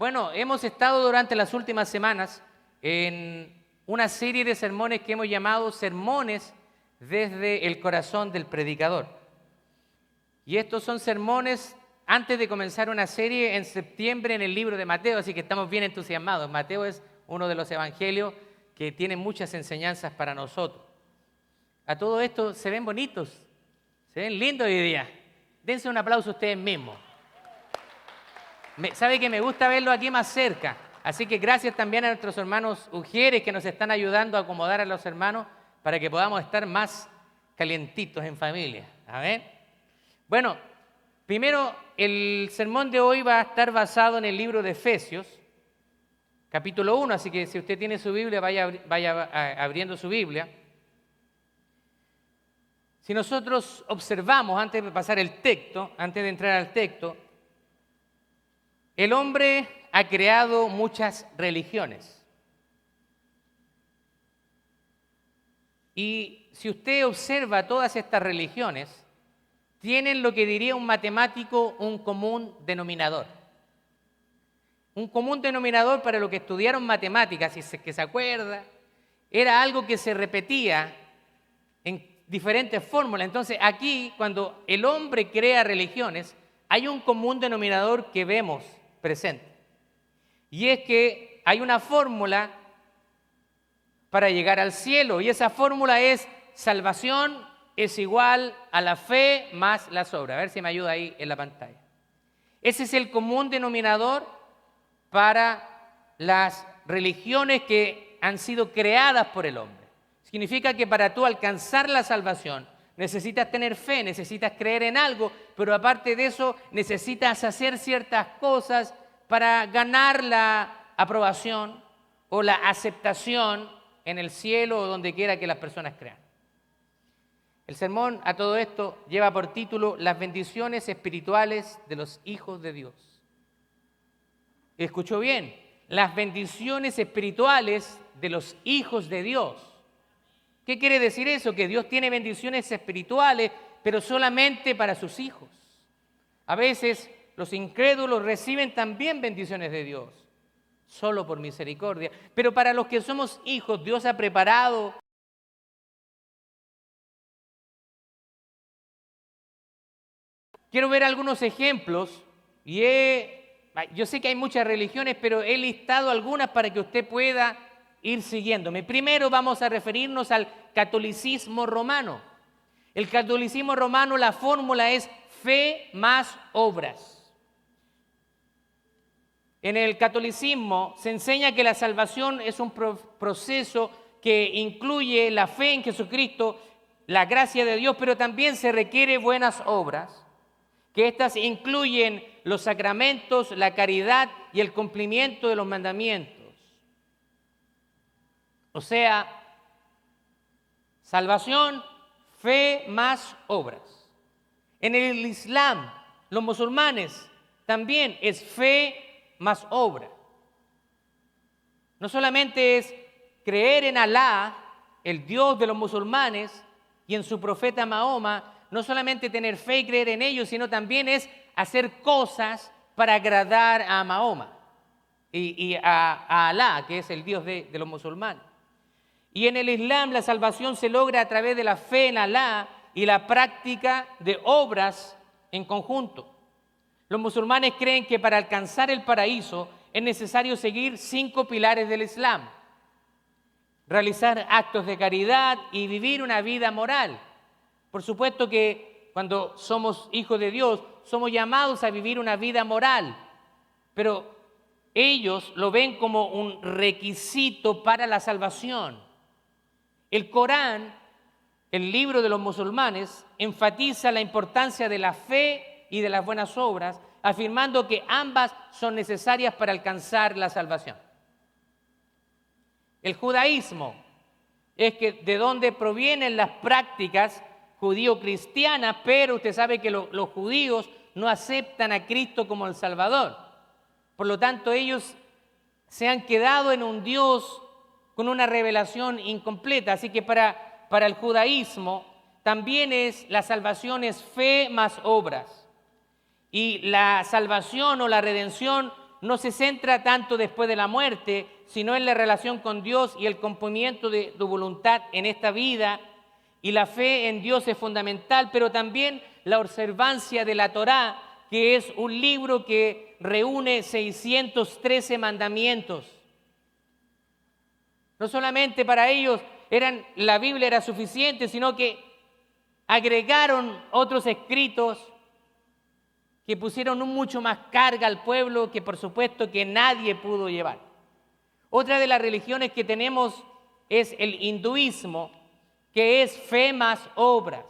Bueno, hemos estado durante las últimas semanas en una serie de sermones que hemos llamado Sermones desde el corazón del predicador. Y estos son sermones antes de comenzar una serie en septiembre en el libro de Mateo, así que estamos bien entusiasmados. Mateo es uno de los evangelios que tiene muchas enseñanzas para nosotros. A todo esto se ven bonitos, se ven lindos hoy día. Dense un aplauso a ustedes mismos. Sabe que me gusta verlo aquí más cerca, así que gracias también a nuestros hermanos Ujieres que nos están ayudando a acomodar a los hermanos para que podamos estar más calientitos en familia. Amén. Bueno, primero el sermón de hoy va a estar basado en el libro de Efesios, capítulo 1, así que si usted tiene su Biblia, vaya abriendo su Biblia. Si nosotros observamos, antes de pasar el texto, antes de entrar al texto, el hombre ha creado muchas religiones. Y si usted observa todas estas religiones, tienen lo que diría un matemático un común denominador. Un común denominador para los que estudiaron matemáticas, si es que se acuerda, era algo que se repetía en diferentes fórmulas. Entonces aquí, cuando el hombre crea religiones, hay un común denominador que vemos presente. Y es que hay una fórmula para llegar al cielo, y esa fórmula es salvación es igual a la fe más las obras. A ver si me ayuda ahí en la pantalla. Ese es el común denominador para las religiones que han sido creadas por el hombre. Significa que para tú alcanzar la salvación necesitas tener fe, necesitas creer en algo, pero aparte de eso necesitas hacer ciertas cosas para ganar la aprobación o la aceptación en el cielo o donde quiera que las personas crean. El sermón a todo esto lleva por título Las bendiciones espirituales de los hijos de Dios. ¿Escuchó bien? Las bendiciones espirituales de los hijos de Dios. ¿Qué quiere decir eso? Que Dios tiene bendiciones espirituales, pero solamente para sus hijos. A veces los incrédulos reciben también bendiciones de Dios, solo por misericordia. Pero para los que somos hijos, Dios ha preparado Quiero ver algunos ejemplos y yo sé que hay muchas religiones, pero he listado algunas para que usted pueda ir siguiéndome. Primero vamos a referirnos al catolicismo romano. El catolicismo romano, la fórmula es fe más obras. En el catolicismo se enseña que la salvación es un proceso que incluye la fe en Jesucristo, la gracia de Dios, pero también se requiere buenas obras, que éstas incluyen los sacramentos, la caridad y el cumplimiento de los mandamientos. O sea, salvación, fe más obras. En el Islam, los musulmanes, también es fe más obra. No solamente es creer en Alá, el Dios de los musulmanes, y en su profeta Mahoma, no solamente tener fe y creer en ellos, sino también es hacer cosas para agradar a Mahoma y a Alá, que es el Dios de los musulmanes. Y en el Islam la salvación se logra a través de la fe en Alá y la práctica de obras en conjunto. Los musulmanes creen que para alcanzar el paraíso es necesario seguir 5 pilares del Islam: realizar actos de caridad y vivir una vida moral. Por supuesto que cuando somos hijos de Dios, somos llamados a vivir una vida moral, pero ellos lo ven como un requisito para la salvación. El Corán, el libro de los musulmanes, enfatiza la importancia de la fe y de las buenas obras, afirmando que ambas son necesarias para alcanzar la salvación. El judaísmo es que de donde provienen las prácticas judío-cristianas, pero usted sabe que los judíos no aceptan a Cristo como el Salvador. Por lo tanto, ellos se han quedado en un Dios con una revelación incompleta. Así que para el judaísmo también la salvación es fe más obras. Y la salvación o la redención no se centra tanto después de la muerte, sino en la relación con Dios y el cumplimiento de tu voluntad en esta vida. Y la fe en Dios es fundamental, pero también la observancia de la Torá, que es un libro que reúne 613 mandamientos. No solamente para ellos la Biblia era suficiente, sino que agregaron otros escritos que pusieron mucho más carga al pueblo que por supuesto que nadie pudo llevar. Otra de las religiones que tenemos es el hinduismo, que es fe más obras.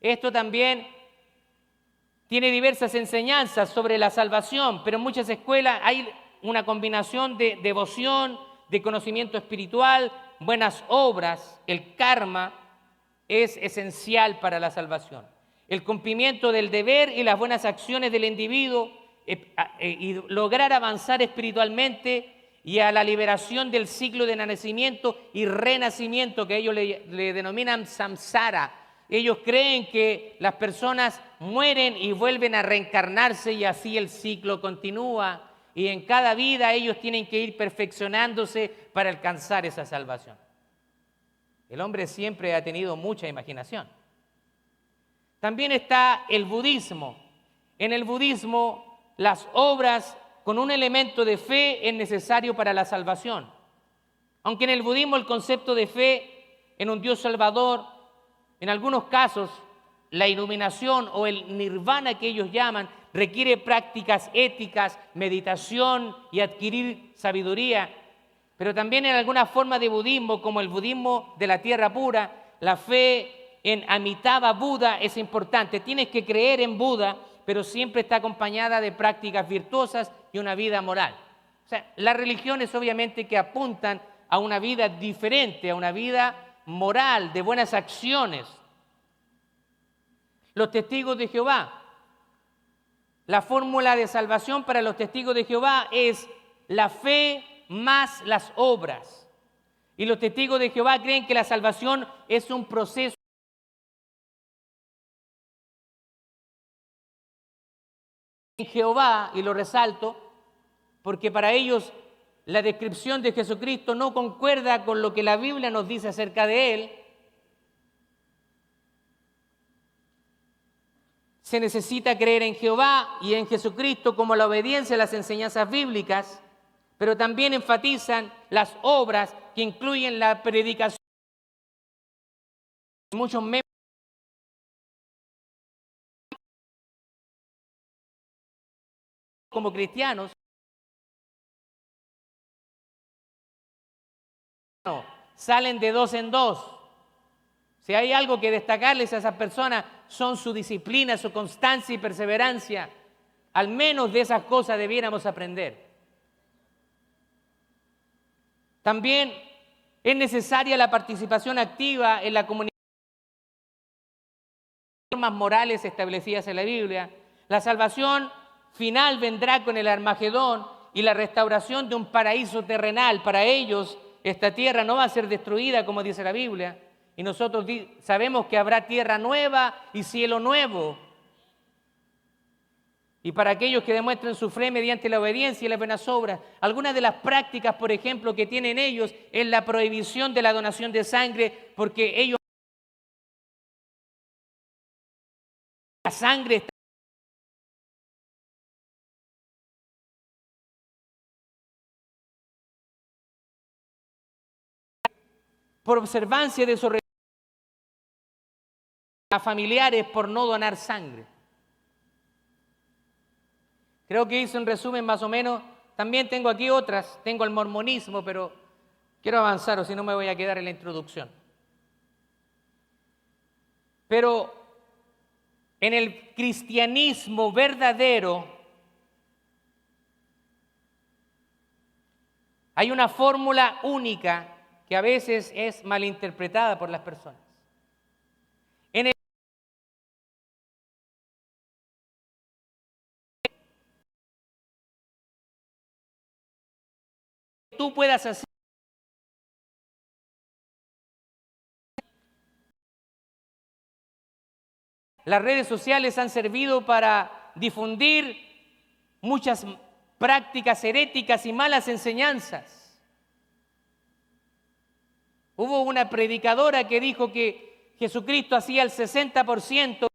Esto también tiene diversas enseñanzas sobre la salvación, pero en muchas escuelas hay una combinación de devoción, de conocimiento espiritual, buenas obras. El karma es esencial para la salvación. El cumplimiento del deber y las buenas acciones del individuo y lograr avanzar espiritualmente y a la liberación del ciclo de nacimiento y renacimiento que ellos le denominan samsara. Ellos creen que las personas mueren y vuelven a reencarnarse y así el ciclo continúa y en cada vida ellos tienen que ir perfeccionándose para alcanzar esa salvación. El hombre siempre ha tenido mucha imaginación. También está el budismo. En el budismo, las obras con un elemento de fe es necesario para la salvación. Aunque en el budismo el concepto de fe en un Dios salvador, en algunos casos, la iluminación o el nirvana que ellos llaman, requiere prácticas éticas, meditación y adquirir sabiduría. Pero también en alguna forma de budismo, como el budismo de la tierra pura, la fe en Amitabha Buda es importante. Tienes que creer en Buda, pero siempre está acompañada de prácticas virtuosas y una vida moral. O sea, las religiones obviamente que apuntan a una vida diferente, a una vida moral, de buenas acciones. Los testigos de Jehová. La fórmula de salvación para los testigos de Jehová es la fe más las obras. Y los testigos de Jehová creen que la salvación es un proceso en Jehová, y lo resalto, porque para ellos la descripción de Jesucristo no concuerda con lo que la Biblia nos dice acerca de Él. Se necesita creer en Jehová y en Jesucristo como la obediencia a las enseñanzas bíblicas, pero también enfatizan las obras que incluyen la predicación. Muchos memes como cristianos salen de dos en dos. Si hay algo que destacarles a esas personas son su disciplina, su constancia y perseverancia. Al menos de esas cosas debiéramos aprender. También es necesaria la participación activa en la comunidad. Normas morales establecidas en la Biblia. La salvación final vendrá con el Armagedón y la restauración de un paraíso terrenal. Para ellos, esta tierra no va a ser destruida, como dice la Biblia. Y nosotros sabemos que habrá tierra nueva y cielo nuevo. Y para aquellos que demuestren su fe mediante la obediencia y las buenas obras, algunas de las prácticas, por ejemplo, que tienen ellos es la prohibición de la donación de sangre, porque ellos la sangre está por observancia de sus familiares por no donar sangre. Creo que hice un resumen más o menos. También tengo aquí otras, tengo el mormonismo, pero quiero avanzar o si no me voy a quedar en la introducción. Pero en el cristianismo verdadero hay una fórmula única que a veces es malinterpretada por las personas. En el tú puedas hacer las redes sociales han servido para difundir muchas prácticas heréticas y malas enseñanzas. Hubo una predicadora que dijo que Jesucristo hacía el 60%.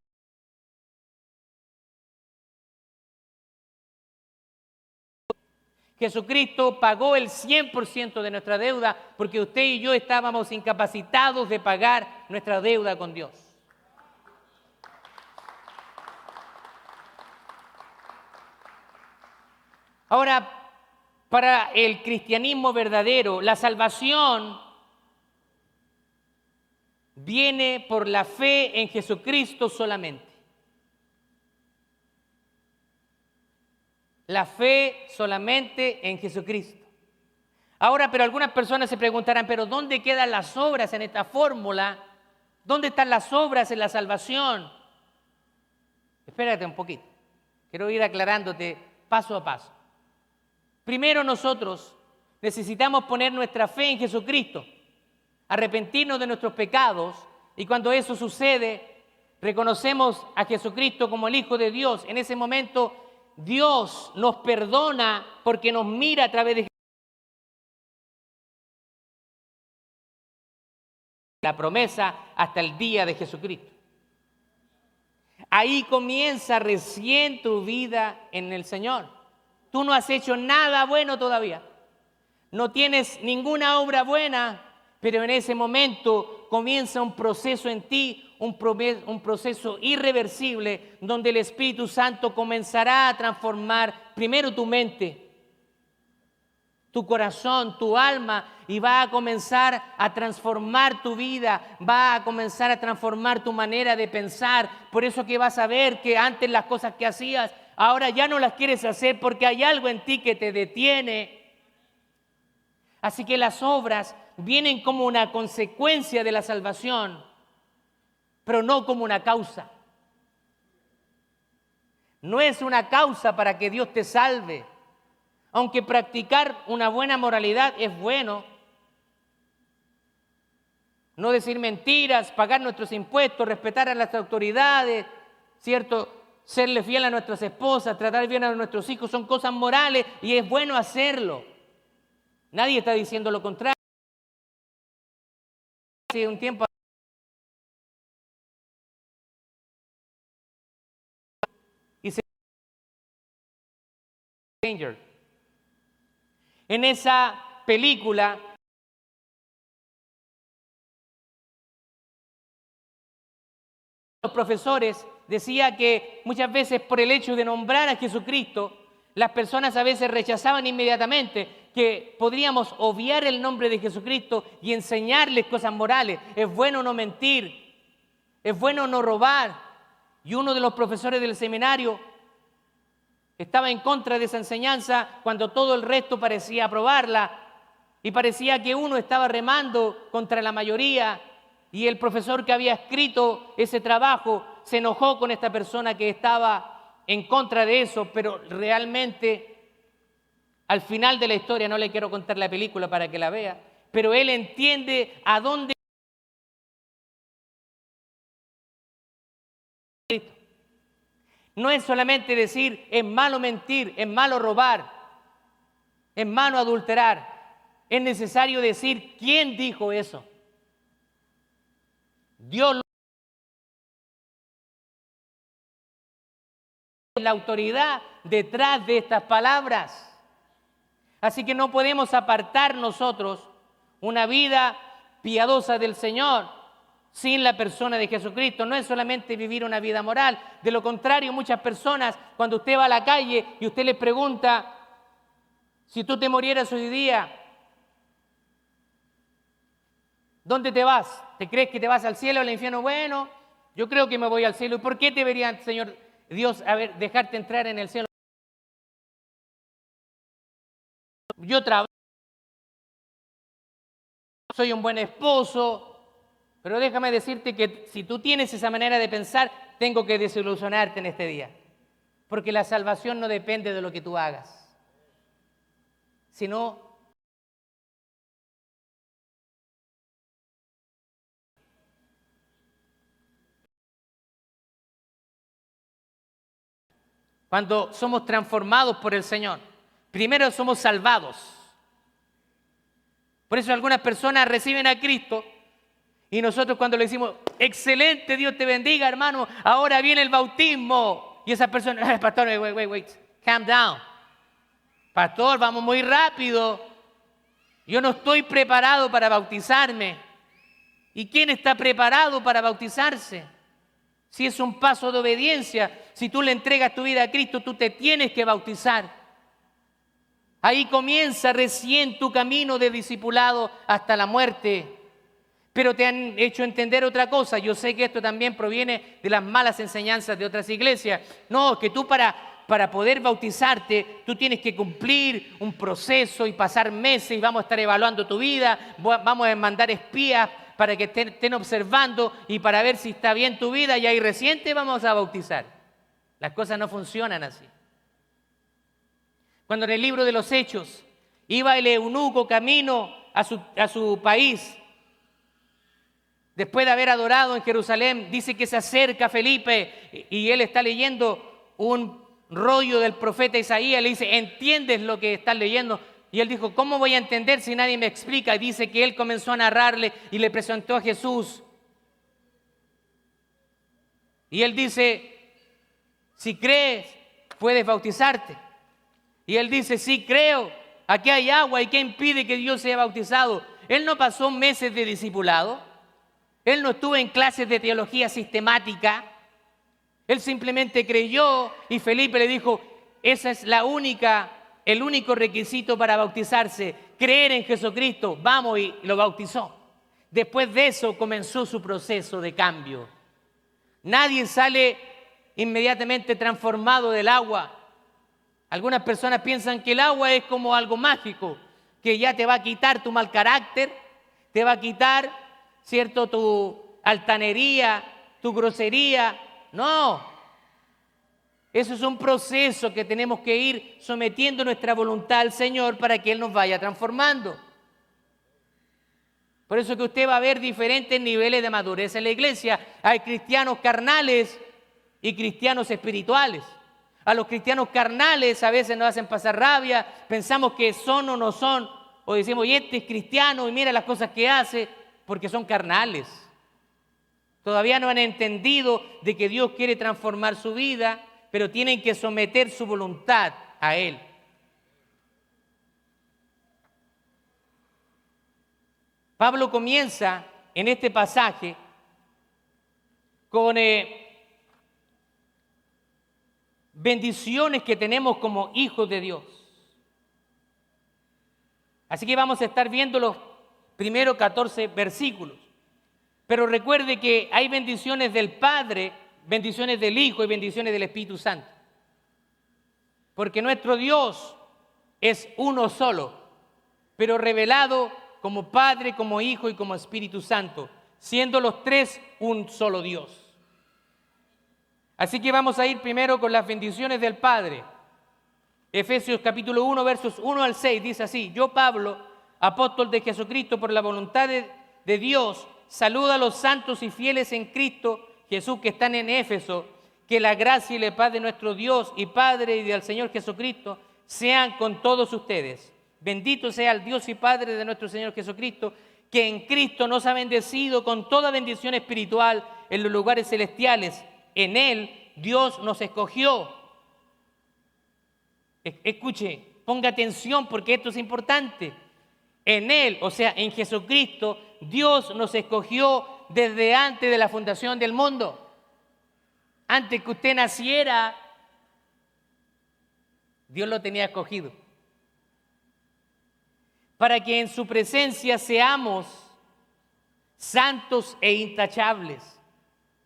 Jesucristo pagó el 100% de nuestra deuda porque usted y yo estábamos incapacitados de pagar nuestra deuda con Dios. Ahora, para el cristianismo verdadero, la salvación viene por la fe en Jesucristo solamente. La fe solamente en Jesucristo. Ahora, pero algunas personas se preguntarán, ¿pero dónde quedan las obras en esta fórmula? ¿Dónde están las obras en la salvación? Espérate un poquito. Quiero ir aclarándote paso a paso. Primero, nosotros necesitamos poner nuestra fe en Jesucristo, arrepentirnos de nuestros pecados, y cuando eso sucede, reconocemos a Jesucristo como el Hijo de Dios. En ese momento, Dios nos perdona porque nos mira a través de la promesa hasta el día de Jesucristo. Ahí comienza recién tu vida en el Señor. Tú no has hecho nada bueno todavía. No tienes ninguna obra buena, pero en ese momento comienza un proceso en ti, un proceso irreversible, donde el Espíritu Santo comenzará a transformar primero tu mente, tu corazón, tu alma, y va a comenzar a transformar tu vida, va a comenzar a transformar tu manera de pensar. Por eso que vas a ver que antes las cosas que hacías, ahora ya no las quieres hacer porque hay algo en ti que te detiene. Así que las obras vienen como una consecuencia de la salvación, pero no como una causa. No es una causa para que Dios te salve. Aunque practicar una buena moralidad es bueno, no decir mentiras, pagar nuestros impuestos, respetar a las autoridades, ¿cierto? Serle fiel a nuestras esposas, tratar bien a nuestros hijos, son cosas morales y es bueno hacerlo. Nadie está diciendo lo contrario. Hace un tiempo hice Danger. En esa película los profesores decía que muchas veces por el hecho de nombrar a Jesucristo, las personas a veces rechazaban inmediatamente, que podríamos obviar el nombre de Jesucristo y enseñarles cosas morales. Es bueno no mentir, es bueno no robar. Y uno de los profesores del seminario estaba en contra de esa enseñanza cuando todo el resto parecía aprobarla y parecía que uno estaba remando contra la mayoría, y el profesor que había escrito ese trabajo se enojó con esta persona que estaba en contra de eso, pero realmente al final de la historia, no le quiero contar la película para que la vea, pero él entiende a dónde no es solamente decir es malo mentir, es malo robar, es malo adulterar. Es necesario decir quién dijo eso. Dios, la autoridad detrás de estas palabras. Así que no podemos apartar nosotros una vida piadosa del Señor sin la persona de Jesucristo. No es solamente vivir una vida moral. De lo contrario, muchas personas, cuando usted va a la calle y usted les pregunta, si tú te murieras hoy día, ¿dónde te vas? ¿Te crees que te vas al cielo o al infierno? Bueno, yo creo que me voy al cielo. ¿Y por qué debería, Señor Dios, dejarte entrar en el cielo? Yo trabajo, soy un buen esposo, pero déjame decirte que si tú tienes esa manera de pensar, tengo que desilusionarte en este día. Porque la salvación no depende de lo que tú hagas, sino cuando somos transformados por el Señor. Primero somos salvados. Por eso algunas personas reciben a Cristo y nosotros cuando le decimos, excelente, Dios te bendiga, hermano, ahora viene el bautismo. Y esa persona, pastor, wait, calm down. Pastor, vamos muy rápido. Yo no estoy preparado para bautizarme. ¿Y quién está preparado para bautizarse? Si es un paso de obediencia, si tú le entregas tu vida a Cristo, tú te tienes que bautizar. Ahí comienza recién tu camino de discipulado hasta la muerte. Pero te han hecho entender otra cosa. Yo sé que esto también proviene de las malas enseñanzas de otras iglesias. No, que tú para poder bautizarte, tú tienes que cumplir un proceso y pasar meses y vamos a estar evaluando tu vida, vamos a mandar espías para que estén observando y para ver si está bien tu vida y ahí recién te vamos a bautizar. Las cosas no funcionan así. Cuando en el libro de los Hechos iba el eunuco camino a su país, después de haber adorado en Jerusalén, dice que se acerca a Felipe y él está leyendo un rollo del profeta Isaías. Le dice, ¿entiendes lo que estás leyendo? Y él dijo, ¿cómo voy a entender si nadie me explica? Y dice que él comenzó a narrarle y le presentó a Jesús. Y él dice, si crees, puedes bautizarte. Y él dice, sí creo, aquí hay agua, ¿y qué impide que Dios sea bautizado? Él no pasó meses de discipulado. Él no estuvo en clases de teología sistemática. Él simplemente creyó y Felipe le dijo, esa es el único requisito para bautizarse, creer en Jesucristo. Vamos, y lo bautizó. Después de eso comenzó su proceso de cambio. Nadie sale inmediatamente transformado del agua. Algunas personas piensan que el agua es como algo mágico, que ya te va a quitar tu mal carácter, te va a quitar, ¿cierto?, tu altanería, tu grosería. No, eso es un proceso que tenemos que ir sometiendo nuestra voluntad al Señor para que Él nos vaya transformando. Por eso que usted va a ver diferentes niveles de madurez en la iglesia. Hay cristianos carnales y cristianos espirituales. A los cristianos carnales a veces nos hacen pasar rabia, pensamos que son o no son, o decimos, y este es cristiano y mira las cosas que hace, porque son carnales. Todavía no han entendido de que Dios quiere transformar su vida, pero tienen que someter su voluntad a Él. Pablo comienza en este pasaje con bendiciones que tenemos como hijos de Dios. Así que vamos a estar viendo los primeros 14 versículos. Pero recuerde que hay bendiciones del Padre, bendiciones del Hijo y bendiciones del Espíritu Santo. Porque nuestro Dios es uno solo, pero revelado como Padre, como Hijo y como Espíritu Santo, siendo los tres un solo Dios. Así que vamos a ir primero con las bendiciones del Padre. Efesios capítulo 1, versos 1 al 6, dice así: Yo, Pablo, apóstol de Jesucristo por la voluntad de Dios, saluda a los santos y fieles en Cristo Jesús que están en Éfeso. Que la gracia y la paz de nuestro Dios y Padre y del Señor Jesucristo sean con todos ustedes. Bendito sea el Dios y Padre de nuestro Señor Jesucristo, que en Cristo nos ha bendecido con toda bendición espiritual en los lugares celestiales. En Él Dios nos escogió. Escuche, ponga atención porque esto es importante. En Él, o sea, en Jesucristo, Dios nos escogió desde antes de la fundación del mundo. Antes que usted naciera, Dios lo tenía escogido. Para que en su presencia seamos santos e intachables.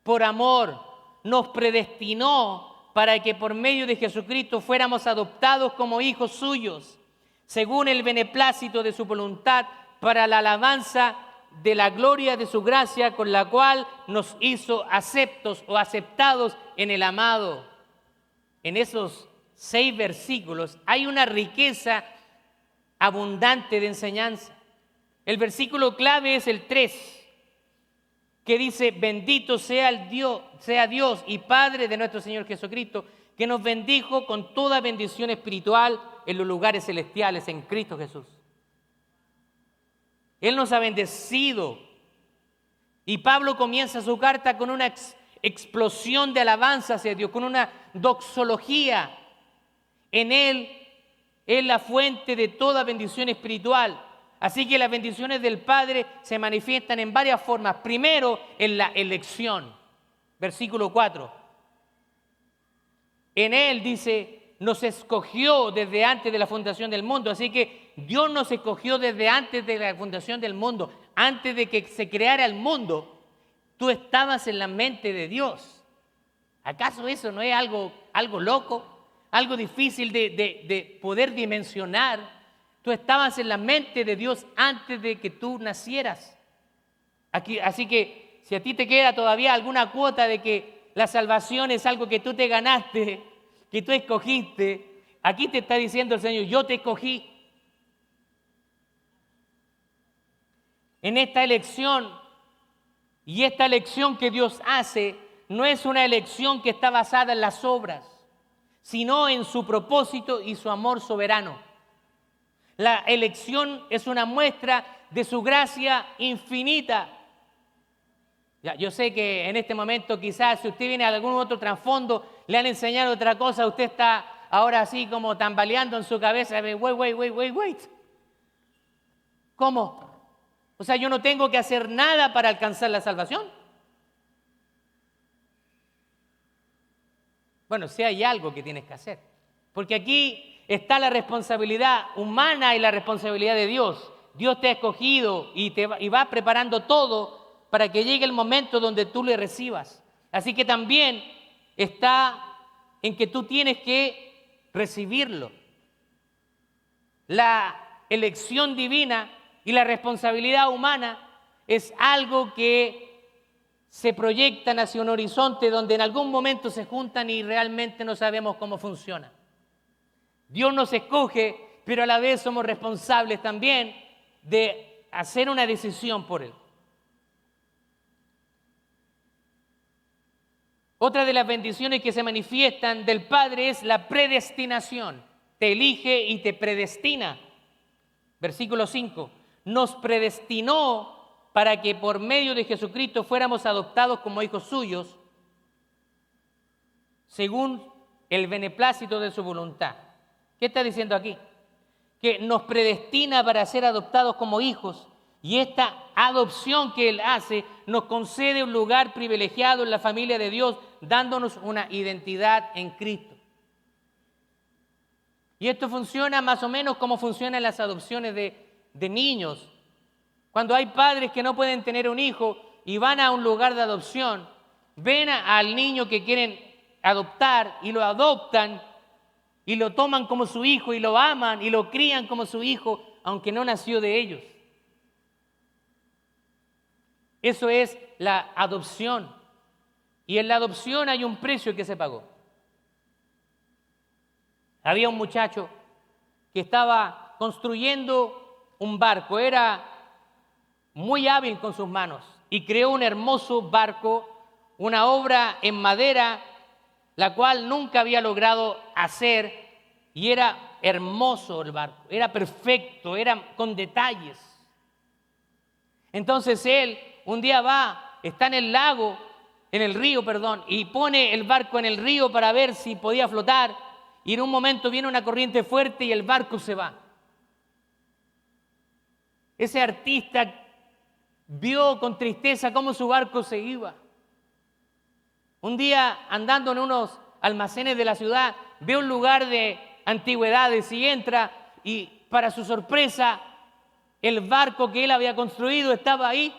Por amor, nos predestinó para que por medio de Jesucristo fuéramos adoptados como hijos suyos, según el beneplácito de su voluntad, para la alabanza de la gloria de su gracia, con la cual nos hizo aceptos o aceptados en el amado. En esos 6 versículos hay una riqueza abundante de enseñanza. El versículo clave es el 3, que dice: bendito sea Dios y Padre de nuestro Señor Jesucristo, que nos bendijo con toda bendición espiritual en los lugares celestiales en Cristo Jesús. Él nos ha bendecido. Y Pablo comienza su carta con una explosión de alabanza hacia Dios, con una doxología. En Él es la fuente de toda bendición espiritual. Así que las bendiciones del Padre se manifiestan en varias formas. Primero, en la elección. Versículo 4. En Él, dice, nos escogió desde antes de la fundación del mundo. Así que Dios nos escogió desde antes de la fundación del mundo. Antes de que se creara el mundo, tú estabas en la mente de Dios. ¿Acaso eso no es algo loco? Algo difícil de poder dimensionar. Tú estabas en la mente de Dios antes de que tú nacieras. Así que si a ti te queda todavía alguna cuota de que la salvación es algo que tú te ganaste, que tú escogiste, aquí te está diciendo el Señor, yo te escogí. En esta elección, y esta elección que Dios hace, no es una elección que está basada en las obras, sino en su propósito y su amor soberano. La elección es una muestra de su gracia infinita. Ya, yo sé que en este momento quizás si usted viene de algún otro trasfondo, le han enseñado otra cosa, usted está ahora así como tambaleando en su cabeza. Wait. ¿Cómo? O sea, yo no tengo que hacer nada para alcanzar la salvación. Bueno, sí hay algo que tienes que hacer. Porque aquí está la responsabilidad humana y la responsabilidad de Dios. Dios te ha escogido y va preparando todo para que llegue el momento donde tú le recibas. Así que también está en que tú tienes que recibirlo. La elección divina y la responsabilidad humana es algo que se proyectan hacia un horizonte donde en algún momento se juntan y realmente no sabemos cómo funciona. Dios nos escoge, pero a la vez somos responsables también de hacer una decisión por Él. Otra de las bendiciones que se manifiestan del Padre es la predestinación. Te elige y te predestina. Versículo 5. Nos predestinó para que por medio de Jesucristo fuéramos adoptados como hijos suyos, según el beneplácito de su voluntad. ¿Qué está diciendo aquí? Que nos predestina para ser adoptados como hijos, y esta adopción que Él hace nos concede un lugar privilegiado en la familia de Dios, dándonos una identidad en Cristo. Y esto funciona más o menos como funcionan las adopciones de niños. Cuando hay padres que no pueden tener un hijo y van a un lugar de adopción, ven al niño que quieren adoptar y lo adoptan y lo toman como su hijo y lo aman y lo crían como su hijo, aunque no nació de ellos. Eso es la adopción. Y en la adopción hay un precio que se pagó. Había un muchacho que estaba construyendo un barco, era muy hábil con sus manos y creó un hermoso barco, una obra en madera, la cual nunca había logrado hacer, y era hermoso el barco, era perfecto, era con detalles. Entonces él un día está en el lago, en el río, y pone el barco en el río para ver si podía flotar, y en un momento viene una corriente fuerte y el barco se va. Ese artista vio con tristeza cómo su barco se iba. Un día, andando en unos almacenes de la ciudad, ve un lugar de antigüedades y entra, y para su sorpresa, el barco que él había construido estaba ahí.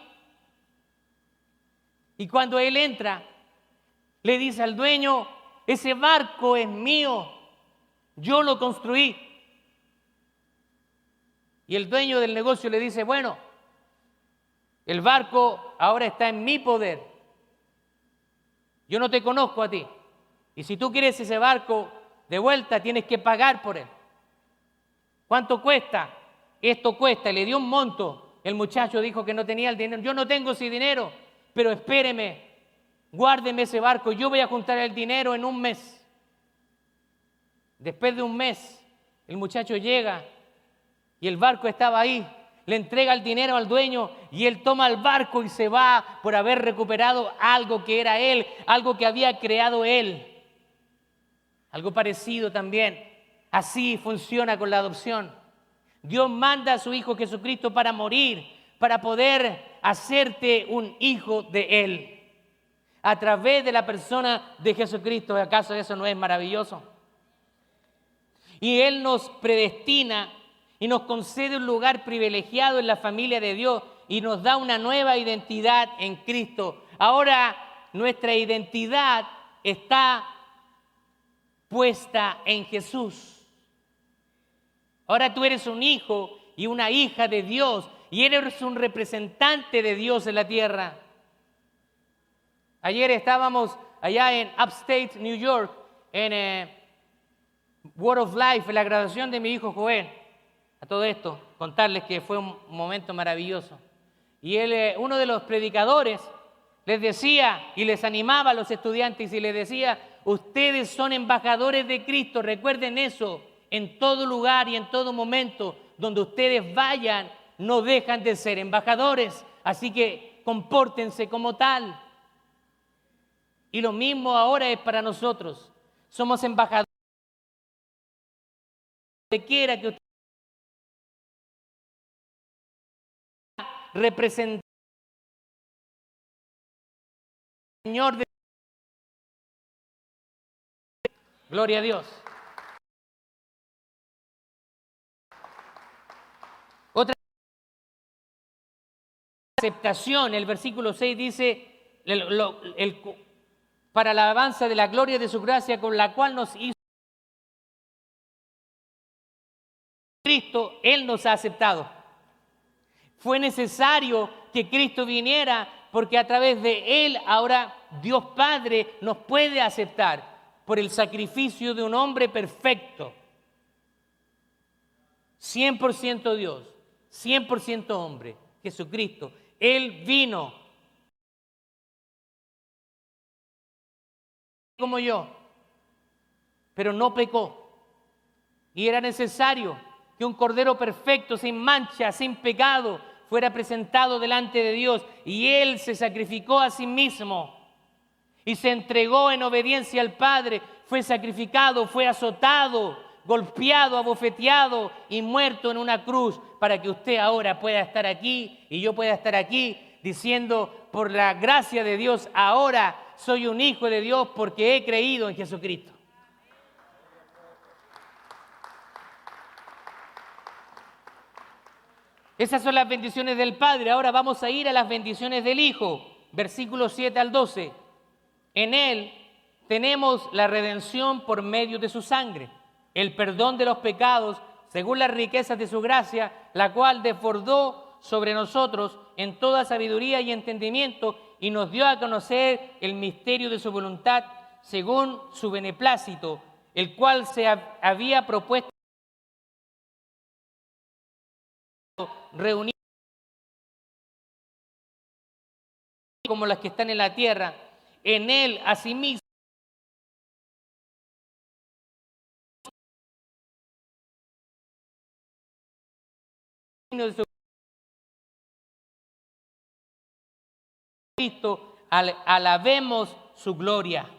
Y cuando él entra, le dice al dueño: ese barco es mío, yo lo construí. Y el dueño del negocio le dice: bueno, el barco ahora está en mi poder. Yo no te conozco a ti. Y si tú quieres ese barco de vuelta, tienes que pagar por él. ¿Cuánto cuesta? Esto cuesta. Y le dio un monto. El muchacho dijo que no tenía el dinero. Yo no tengo ese dinero, pero espéreme, guárdeme ese barco. Yo voy a juntar el dinero en un mes. Después de un mes, El muchacho llega y el barco estaba ahí. Le entrega el dinero al dueño y él toma el barco y se va por haber recuperado algo que era él, algo que había creado él. Algo parecido también. Así funciona con la adopción. Dios manda a su Hijo Jesucristo para morir, para poder hacerte un hijo de Él. A través de la persona de Jesucristo. ¿Acaso eso no es maravilloso? Y Él nos predestina y nos concede un lugar privilegiado en la familia de Dios y nos da una nueva identidad en Cristo. Ahora nuestra identidad está puesta en Jesús. Ahora tú eres un hijo y una hija de Dios y eres un representante de Dios en la tierra. Ayer estábamos allá en Upstate, New York, en Word of Life, en la graduación de mi hijo Joel. A todo esto, contarles que fue un momento maravilloso. Y él, uno de los predicadores, les decía y les animaba a los estudiantes y les decía: ustedes son embajadores de Cristo, recuerden eso, en todo lugar y en todo momento donde ustedes vayan, no dejan de ser embajadores, así que compórtense como tal. Y lo mismo ahora es para nosotros, somos embajadores donde quiera que usted represente al Señor de... Gloria a Dios. Otra aceptación, el versículo 6 dice, para la alabanza de la gloria de su gracia con la cual nos hizo Cristo, Él nos ha aceptado. Fue necesario que Cristo viniera porque a través de Él ahora Dios Padre nos puede aceptar por el sacrificio de un hombre perfecto. 100% Dios, 100% hombre, Jesucristo. Él vino como yo, pero no pecó. Y era necesario que un cordero perfecto, sin mancha, sin pecado, fuera presentado delante de Dios. Y Él se sacrificó a sí mismo y se entregó en obediencia al Padre. Fue sacrificado, fue azotado, golpeado, abofeteado y muerto en una cruz para que usted ahora pueda estar aquí y yo pueda estar aquí diciendo: por la gracia de Dios ahora soy un hijo de Dios porque he creído en Jesucristo. Esas son las bendiciones del Padre. Ahora vamos a ir a las bendiciones del Hijo. Versículos 7 al 12. En Él tenemos la redención por medio de su sangre, el perdón de los pecados, según las riquezas de su gracia, la cual desbordó sobre nosotros en toda sabiduría y entendimiento, y nos dio a conocer el misterio de su voluntad, según su beneplácito, el cual se había propuesto reunir como las que están en la tierra. En Él, asimismo, de su Cristo, alabemos su gloria.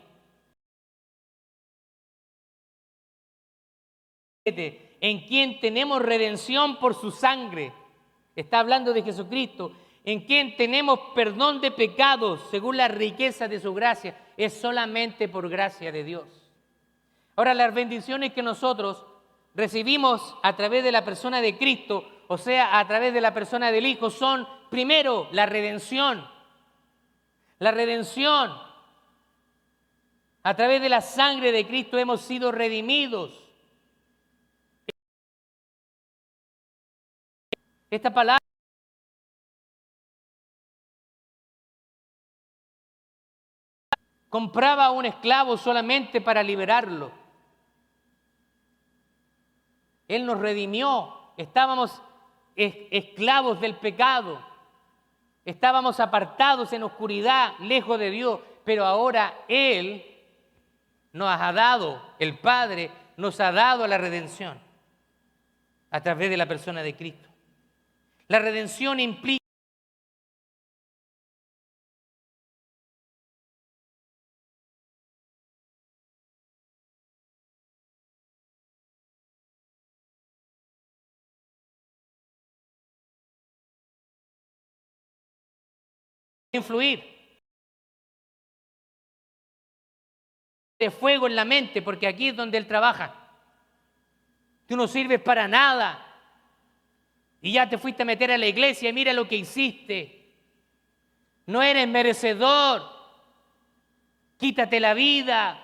En quien tenemos redención por su sangre. Está hablando de Jesucristo. En quien tenemos perdón de pecados según la riqueza de su gracia. Es solamente por gracia de Dios. Ahora, las bendiciones que nosotros recibimos a través de la persona de Cristo, o sea, a través de la persona del Hijo, son, primero, la redención. La redención. A través de la sangre de Cristo hemos sido redimidos. Esta palabra compraba a un esclavo solamente para liberarlo. Él nos redimió. Estábamos esclavos del pecado. Estábamos apartados en oscuridad, lejos de Dios. Pero ahora Él nos ha dado, el Padre nos ha dado la redención. a través de la persona de Cristo. La redención implica influir de fuego en la mente, porque aquí es donde Él trabaja. Tú no sirves para nada y ya te fuiste a meter a la iglesia y mira lo que hiciste. No eres merecedor. Quítate la vida.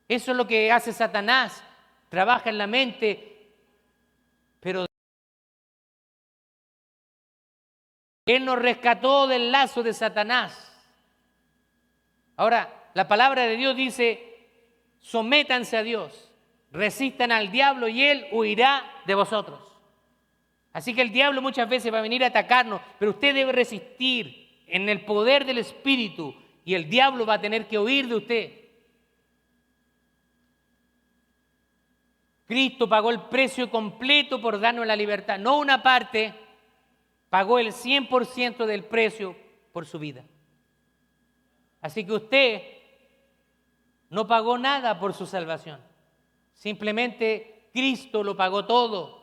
Eso es lo que hace Satanás. Trabaja en la mente, pero Él nos rescató del lazo de Satanás. Ahora, la palabra de Dios dice, sométanse a Dios, resistan al diablo y Él huirá de vosotros. Así que el diablo muchas veces va a venir a atacarnos, pero usted debe resistir en el poder del Espíritu y el diablo va a tener que huir de usted. Cristo pagó el precio completo por darnos la libertad, no una parte, pagó el 100% del precio por su vida. Así que usted no pagó nada por su salvación, simplemente Cristo lo pagó todo.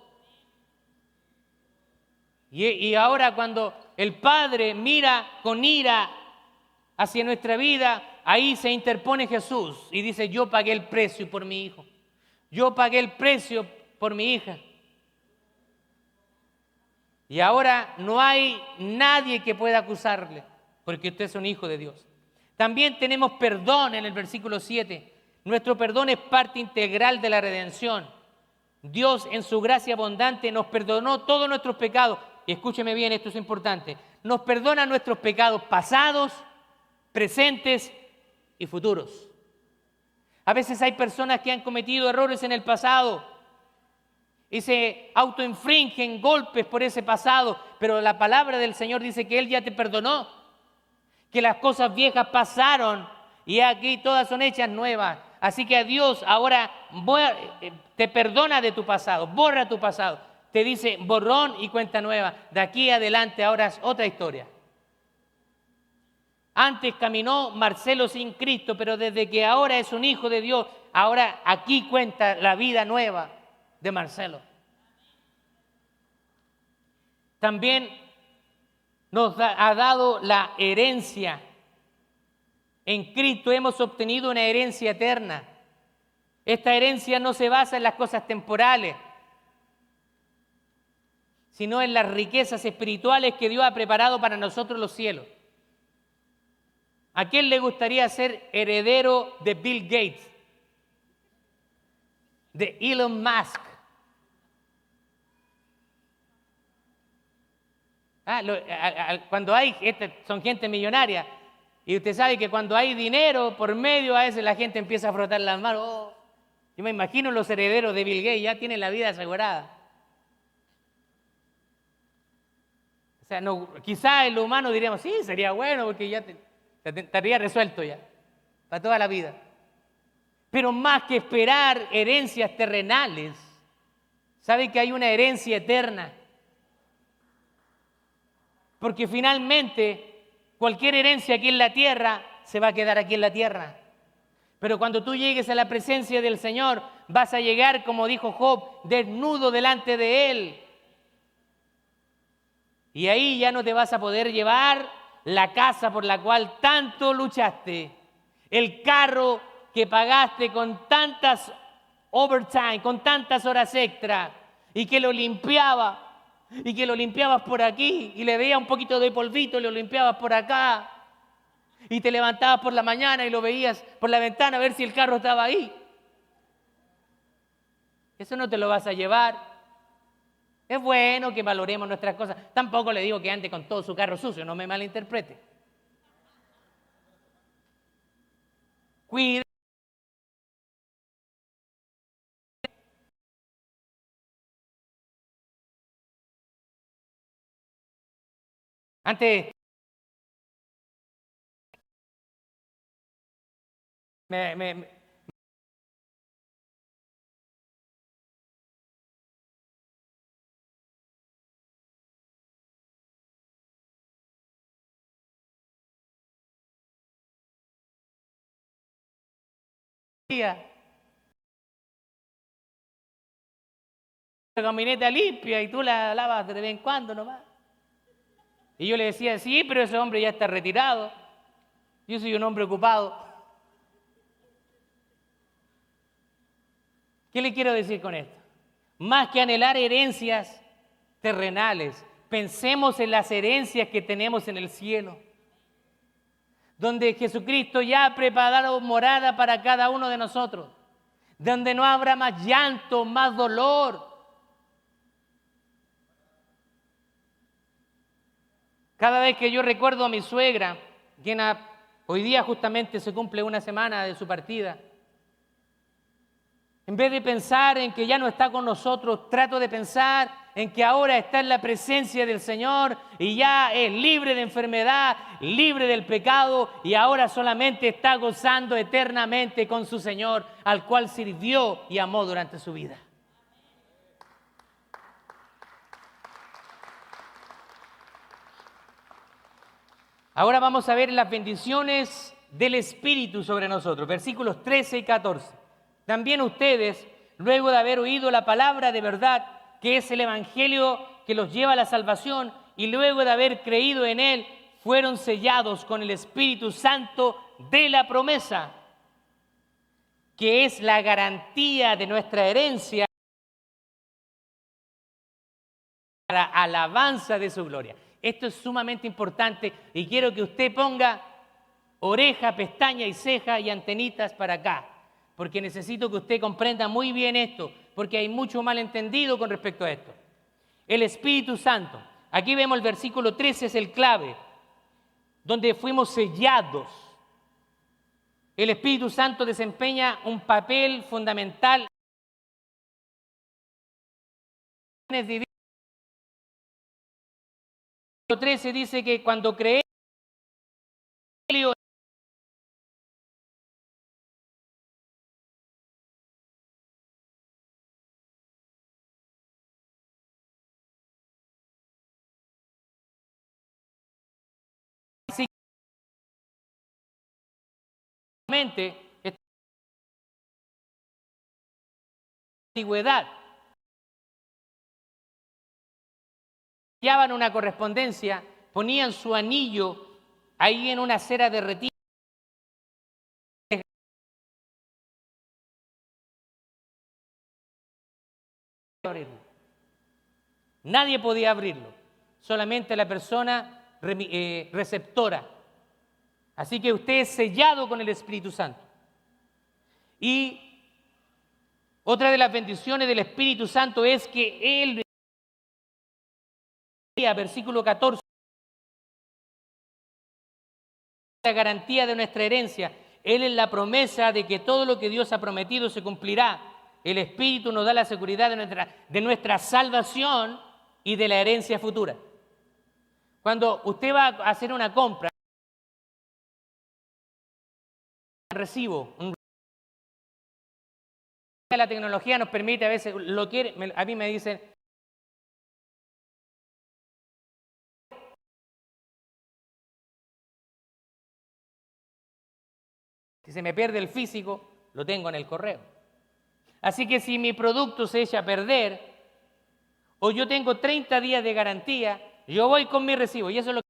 Y ahora cuando el Padre mira con ira hacia nuestra vida, ahí se interpone Jesús y dice, yo pagué el precio por mi hijo. Yo pagué el precio por mi hija. Y ahora no hay nadie que pueda acusarle, porque usted es un hijo de Dios. También tenemos perdón en el versículo 7. Nuestro perdón es parte integral de la redención. Dios en su gracia abundante nos perdonó todos nuestros pecados. Y escúcheme bien, esto es importante. Nos perdona nuestros pecados pasados, presentes y futuros. A veces hay personas que han cometido errores en el pasado y se autoinfringen golpes por ese pasado, pero la palabra del Señor dice que Él ya te perdonó, que las cosas viejas pasaron y aquí todas son hechas nuevas. Así que a Dios ahora te perdona de tu pasado, borra tu pasado. Te dice borrón y cuenta nueva. De aquí adelante ahora es otra historia. Antes caminó Marcelo sin Cristo, pero desde que ahora es un hijo de Dios, ahora aquí cuenta la vida nueva de Marcelo. También nos ha dado la herencia. En Cristo hemos obtenido una herencia eterna. Esta herencia no se basa en las cosas temporales, sino en las riquezas espirituales que Dios ha preparado para nosotros los cielos. ¿A quién le gustaría ser heredero de Bill Gates, de Elon Musk? Cuando hay, son gente millonaria, y usted sabe que cuando hay dinero por medio, a veces la gente empieza a frotar las manos. Oh, yo me imagino los herederos de Bill Gates ya tienen la vida asegurada. O sea, no, quizá en lo humano diríamos, sí, sería bueno porque ya estaría resuelto ya, para toda la vida. Pero más que esperar herencias terrenales, ¿sabe que hay una herencia eterna? Porque finalmente cualquier herencia aquí en la tierra se va a quedar aquí en la tierra. Pero cuando tú llegues a la presencia del Señor, vas a llegar, como dijo Job, desnudo delante de Él. Y ahí ya no te vas a poder llevar la casa por la cual tanto luchaste, el carro que pagaste con tantas overtime, con tantas horas extra, y que lo limpiaba, y que lo limpiabas por aquí, y le veía un poquito de polvito, y lo limpiabas por acá, y te levantabas por la mañana y lo veías por la ventana a ver si el carro estaba ahí. Eso no te lo vas a llevar. Es bueno que valoremos nuestras cosas. Tampoco le digo que ande con todo su carro sucio, no me malinterprete. Cuide. Antes me día. La camioneta limpia y tú la lavas de vez en cuando nomás. Y yo le decía, sí, pero ese hombre ya está retirado. Yo soy un hombre ocupado. ¿Qué le quiero decir con esto? Más que anhelar herencias terrenales, pensemos en las herencias que tenemos en el cielo, donde Jesucristo ya ha preparado morada para cada uno de nosotros, donde no habrá más llanto, más dolor. Cada vez que yo recuerdo a mi suegra, quien hoy día justamente se cumple una semana de su partida, en vez de pensar en que ya no está con nosotros, trato de pensar en que ahora está en la presencia del Señor y ya es libre de enfermedad, libre del pecado y ahora solamente está gozando eternamente con su Señor, al cual sirvió y amó durante su vida. Ahora vamos a ver las bendiciones del Espíritu sobre nosotros, versículos 13 y 14. También ustedes, luego de haber oído la palabra de verdad, que es el Evangelio que los lleva a la salvación, y luego de haber creído en él, fueron sellados con el Espíritu Santo de la promesa, que es la garantía de nuestra herencia para alabanza de su gloria. Esto es sumamente importante y quiero que usted ponga oreja, pestaña y ceja y antenitas para acá, porque necesito que usted comprenda muy bien esto, porque hay mucho malentendido con respecto a esto. El Espíritu Santo, aquí vemos el versículo 13, es el clave, donde fuimos sellados. El Espíritu Santo desempeña un papel fundamental. El versículo 13 dice que cuando creemos, esta antigüedad, hallaban una correspondencia, ponían su anillo ahí en una cera derretida. Nadie podía abrirlo, solamente la persona receptora. Así que usted es sellado con el Espíritu Santo. Y otra de las bendiciones del Espíritu Santo es que Él, versículo 14, la garantía de nuestra herencia. Él es la promesa de que todo lo que Dios ha prometido se cumplirá. El Espíritu nos da la seguridad de nuestra salvación y de la herencia futura. Cuando usted va a hacer una compra, la tecnología nos permite a veces, a mí me dicen, si se me pierde el físico, lo tengo en el correo. Así que si mi producto se echa a perder, o yo tengo 30 días de garantía, yo voy con mi recibo, y eso es lo que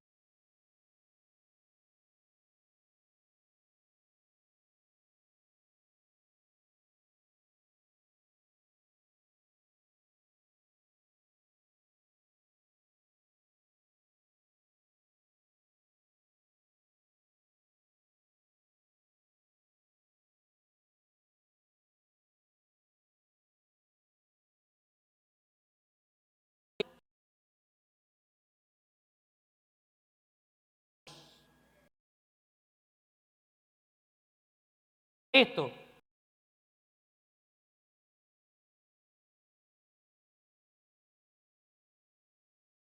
esto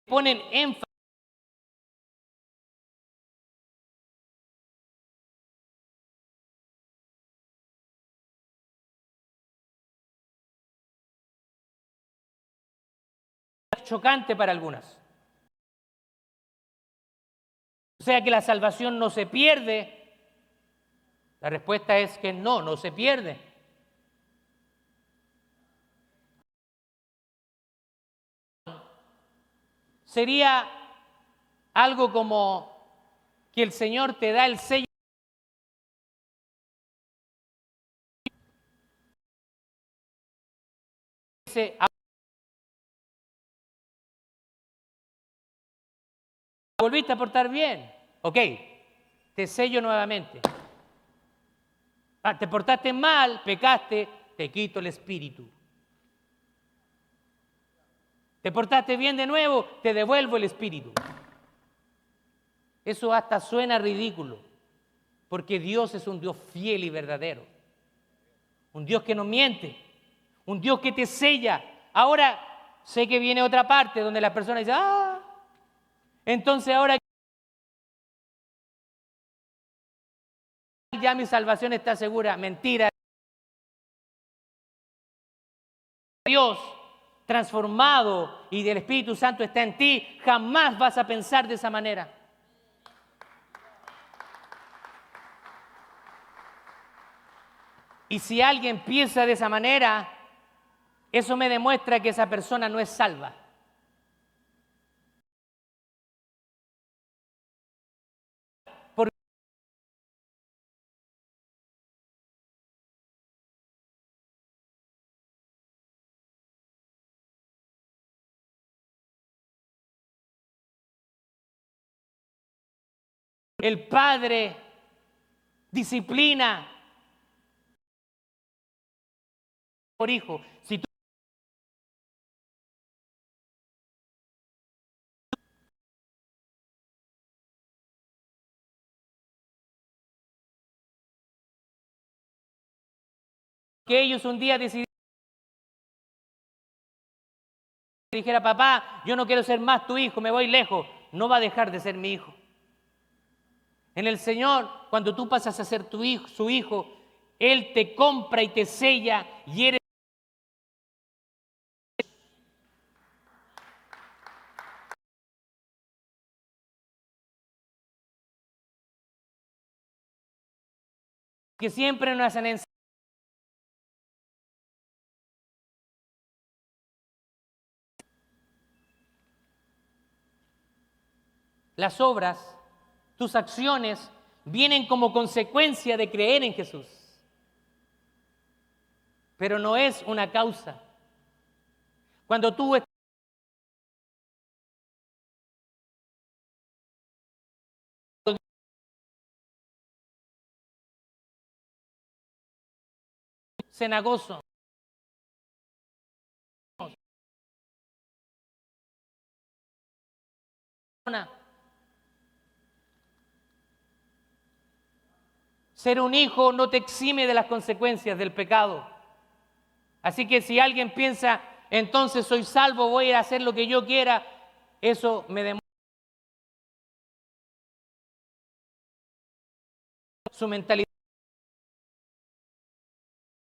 ponen énfasis chocante para algunas. O sea que la salvación no se pierde, La respuesta es que no, no se pierde. Sería algo como que el Señor te da el sello. Dice, volviste a portar bien. Ok, te sello nuevamente. Te portaste mal, pecaste, te quito el espíritu. Te portaste bien de nuevo, te devuelvo el espíritu. Eso hasta suena ridículo, porque Dios es un Dios fiel y verdadero. Un Dios que no miente, un Dios que te sella. Ahora sé que viene otra parte donde la persona dice, entonces ahora ya mi salvación está segura. Mentira. Dios transformado y del Espíritu Santo está en ti, jamás vas a pensar de esa manera. Y si alguien piensa de esa manera, eso me demuestra que esa persona no es salva. Porque el Padre disciplina por hijo. Si tú que ellos un día decidieron, dijera, papá, yo no quiero ser más tu hijo, me voy lejos, no va a dejar de ser mi hijo. En el Señor, cuando tú pasas a ser tu hijo, su hijo, Él te compra y te sella y eres. Que siempre nos hacen enseñar. Las obras, tus acciones, vienen como consecuencia de creer en Jesús. Pero no es una causa. Cuando tú estás cenagoso, ser un hijo no te exime de las consecuencias del pecado. Así que si alguien piensa, entonces soy salvo, voy a hacer lo que yo quiera, eso me demuestra su mentalidad.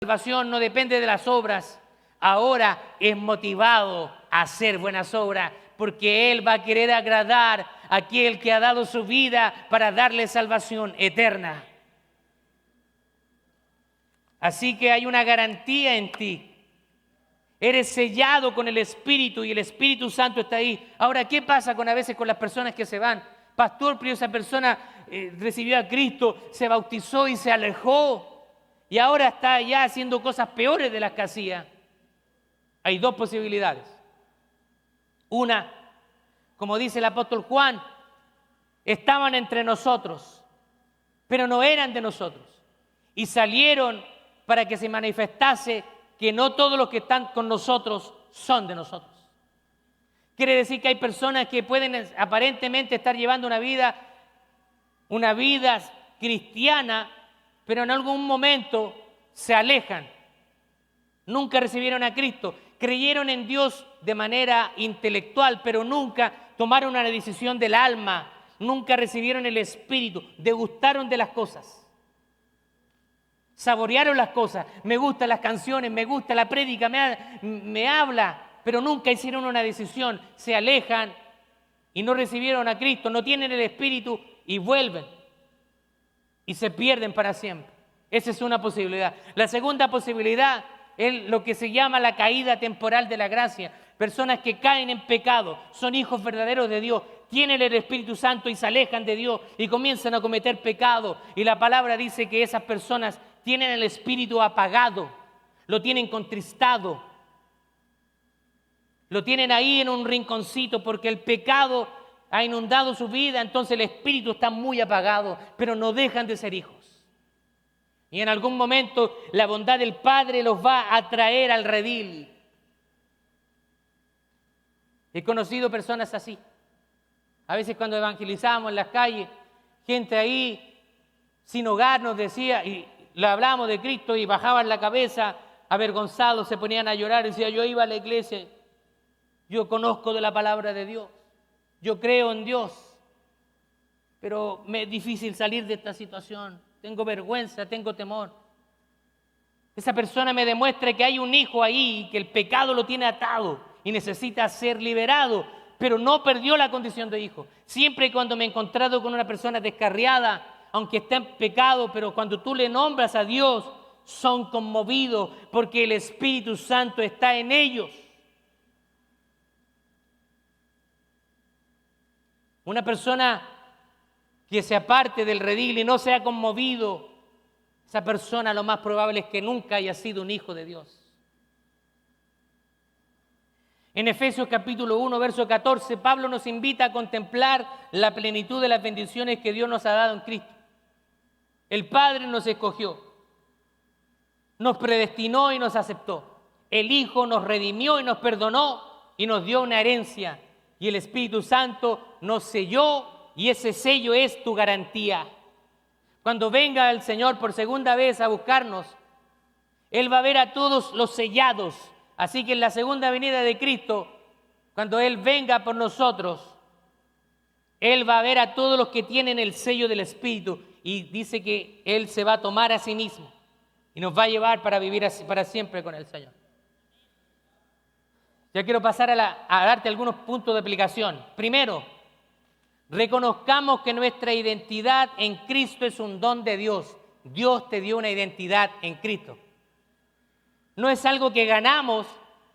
La salvación no depende de las obras, ahora es motivado a hacer buenas obras, porque Él va a querer agradar a aquel que ha dado su vida para darle salvación eterna. Así que hay una garantía en ti. Eres sellado con el Espíritu y el Espíritu Santo está ahí. Ahora, ¿qué pasa a veces con las personas que se van? Pastor, pero esa persona recibió a Cristo, se bautizó y se alejó y ahora está ya haciendo cosas peores de las que hacía. Hay dos posibilidades. Una, como dice el apóstol Juan, estaban entre nosotros, pero no eran de nosotros. Y salieron para que se manifestase que no todos los que están con nosotros son de nosotros. Quiere decir que hay personas que pueden aparentemente estar llevando una vida cristiana, pero en algún momento se alejan. Nunca recibieron a Cristo. Creyeron en Dios de manera intelectual, pero nunca tomaron una decisión del alma. Nunca recibieron el Espíritu. Degustaron de las cosas. Saborearon las cosas. Me gustan las canciones, me gusta la prédica, me habla, pero nunca hicieron una decisión. Se alejan y no recibieron a Cristo, no tienen el Espíritu y vuelven. Y se pierden para siempre. Esa es una posibilidad. La segunda posibilidad es lo que se llama la caída temporal de la gracia. Personas que caen en pecado, son hijos verdaderos de Dios, tienen el Espíritu Santo y se alejan de Dios y comienzan a cometer pecado. Y la palabra dice que esas personas tienen el espíritu apagado, lo tienen contristado, lo tienen ahí en un rinconcito porque el pecado ha inundado su vida, entonces el espíritu está muy apagado, pero no dejan de ser hijos. Y en algún momento la bondad del Padre los va a traer al redil. He conocido personas así. A veces cuando evangelizábamos en las calles, gente ahí sin hogar nos decía, y le hablábamos de Cristo y bajaban la cabeza, avergonzados, se ponían a llorar, y decía, yo iba a la iglesia, yo conozco de la palabra de Dios, yo creo en Dios, pero me es difícil salir de esta situación, tengo vergüenza, tengo temor. Esa persona me demuestra que hay un hijo ahí, que el pecado lo tiene atado y necesita ser liberado, pero no perdió la condición de hijo. Siempre y cuando me he encontrado con una persona descarriada, aunque esté en pecado, pero cuando tú le nombras a Dios, son conmovidos porque el Espíritu Santo está en ellos. Una persona que se aparte del redil y no sea conmovido, esa persona lo más probable es que nunca haya sido un hijo de Dios. En Efesios capítulo 1, verso 14, Pablo nos invita a contemplar la plenitud de las bendiciones que Dios nos ha dado en Cristo. El Padre nos escogió, nos predestinó y nos aceptó. El Hijo nos redimió y nos perdonó y nos dio una herencia. Y el Espíritu Santo nos selló y ese sello es tu garantía. Cuando venga el Señor por segunda vez a buscarnos, Él va a ver a todos los sellados. Así que en la segunda venida de Cristo, cuando Él venga por nosotros, Él va a ver a todos los que tienen el sello del Espíritu y dice que Él se va a tomar a sí mismo y nos va a llevar para vivir para siempre con el Señor. Ya quiero pasar a darte algunos puntos de aplicación. Primero, reconozcamos que nuestra identidad en Cristo es un don de Dios. Dios te dio una identidad en Cristo. No es algo que ganamos,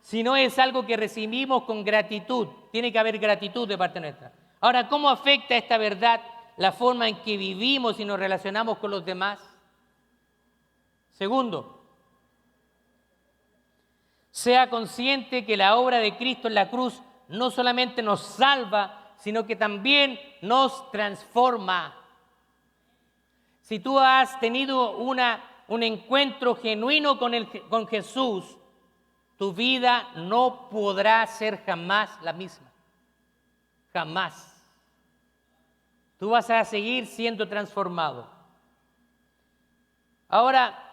sino es algo que recibimos con gratitud. Tiene que haber gratitud de parte nuestra. Ahora, ¿cómo afecta esta verdad la forma en que vivimos y nos relacionamos con los demás? Segundo, sea consciente que la obra de Cristo en la cruz no solamente nos salva, sino que también nos transforma. Si tú has tenido un encuentro genuino con Jesús, tu vida no podrá ser jamás la misma. Jamás. Tú vas a seguir siendo transformado. Ahora,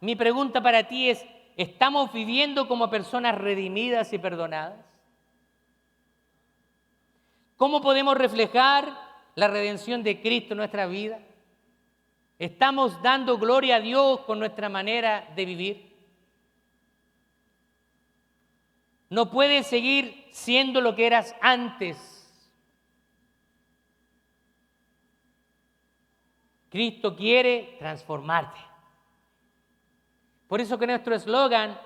mi pregunta para ti es, ¿estamos viviendo como personas redimidas y perdonadas? ¿Cómo podemos reflejar la redención de Cristo en nuestra vida? ¿Estamos dando gloria a Dios con nuestra manera de vivir? No puedes seguir siendo lo que eras antes. Cristo quiere transformarte. Por eso que nuestro eslogan,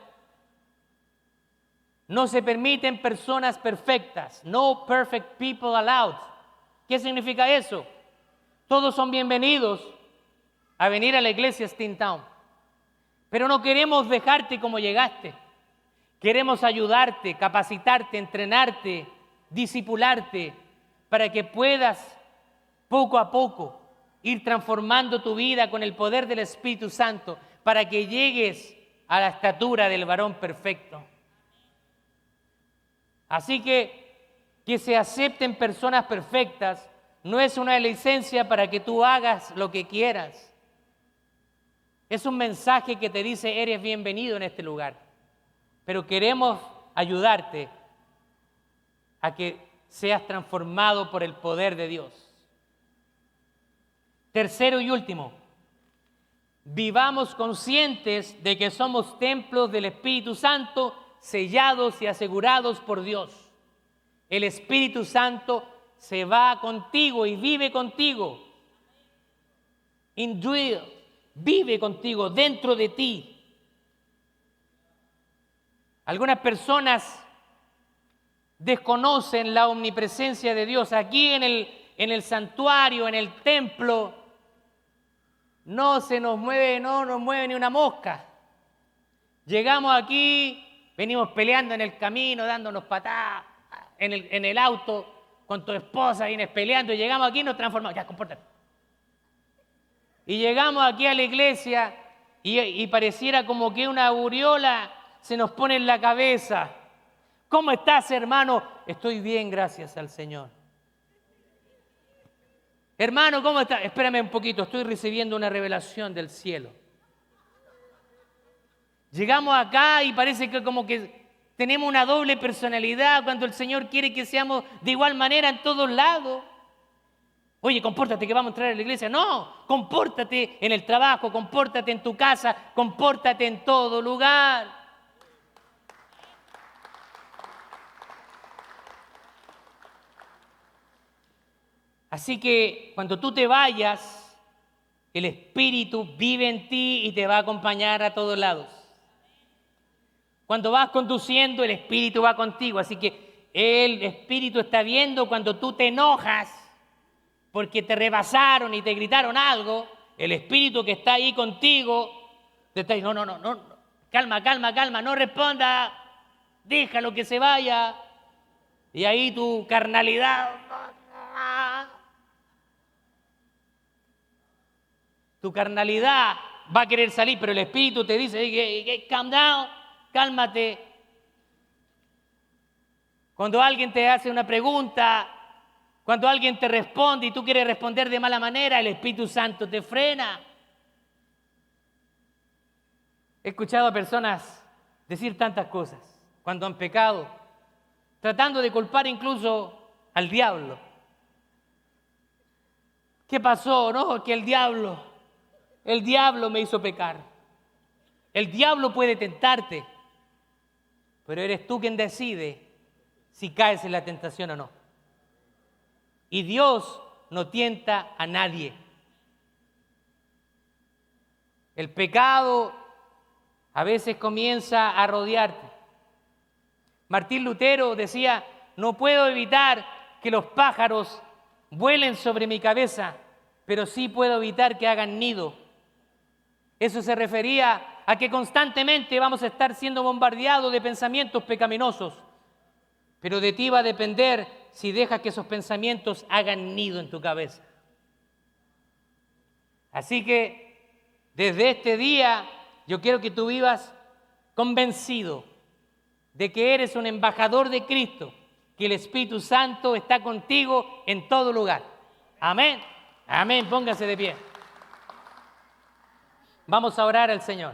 no se permiten personas perfectas, no perfect people allowed. ¿Qué significa eso? Todos son bienvenidos a venir a la iglesia Steamtown, pero no queremos dejarte como llegaste. Queremos ayudarte, capacitarte, entrenarte, discipularte, para que puedas poco a poco ir transformando tu vida con el poder del Espíritu Santo, para que llegues a la estatura del varón perfecto. Así que se acepten personas perfectas no es una licencia para que tú hagas lo que quieras. Es un mensaje que te dice, eres bienvenido en este lugar. Pero queremos ayudarte a que seas transformado por el poder de Dios. Tercero y último, vivamos conscientes de que somos templos del Espíritu Santo, sellados y asegurados por Dios. El Espíritu Santo se va contigo y vive contigo. Indwell, vive contigo, dentro de ti. Algunas personas desconocen la omnipresencia de Dios. Aquí en el santuario, en el templo, no nos mueve ni una mosca. Llegamos aquí, venimos peleando en el camino, dándonos patadas en el auto, con tu esposa vienes peleando, y llegamos aquí y nos transformamos. Ya, compórtate. Y llegamos aquí a la iglesia y pareciera como que una aureola se nos pone en la cabeza. ¿Cómo estás, hermano? Estoy bien, gracias al Señor. Hermano, ¿cómo estás? Espérame un poquito, estoy recibiendo una revelación del cielo. Llegamos acá y parece que como que tenemos una doble personalidad cuando el Señor quiere que seamos de igual manera en todos lados. Oye, compórtate que vamos a entrar a la iglesia. No, compórtate en el trabajo, compórtate en tu casa, compórtate en todo lugar. Así que cuando tú te vayas, el Espíritu vive en ti y te va a acompañar a todos lados. Cuando vas conduciendo, el Espíritu va contigo. Así que el Espíritu está viendo cuando tú te enojas porque te rebasaron y te gritaron algo. El Espíritu que está ahí contigo te está diciendo, no, calma, no responda, déjalo que se vaya. Y ahí tu carnalidad... Tu carnalidad va a querer salir, pero el Espíritu te dice, calm down, cálmate. Cuando alguien te hace una pregunta, cuando alguien te responde y tú quieres responder de mala manera, el Espíritu Santo te frena. He escuchado a personas decir tantas cosas cuando han pecado, tratando de culpar incluso al diablo. ¿Qué pasó? No, que el diablo me hizo pecar. El diablo puede tentarte, pero eres tú quien decide si caes en la tentación o no. Y Dios no tienta a nadie. El pecado a veces comienza a rodearte. Martín Lutero decía, no puedo evitar que los pájaros vuelen sobre mi cabeza, pero sí puedo evitar que hagan nido. Eso se refería a que constantemente vamos a estar siendo bombardeados de pensamientos pecaminosos, pero de ti va a depender si dejas que esos pensamientos hagan nido en tu cabeza. Así que desde este día yo quiero que tú vivas convencido de que eres un embajador de Cristo, que el Espíritu Santo está contigo en todo lugar. Amén. Amén. Póngase de pie. Vamos a orar al Señor.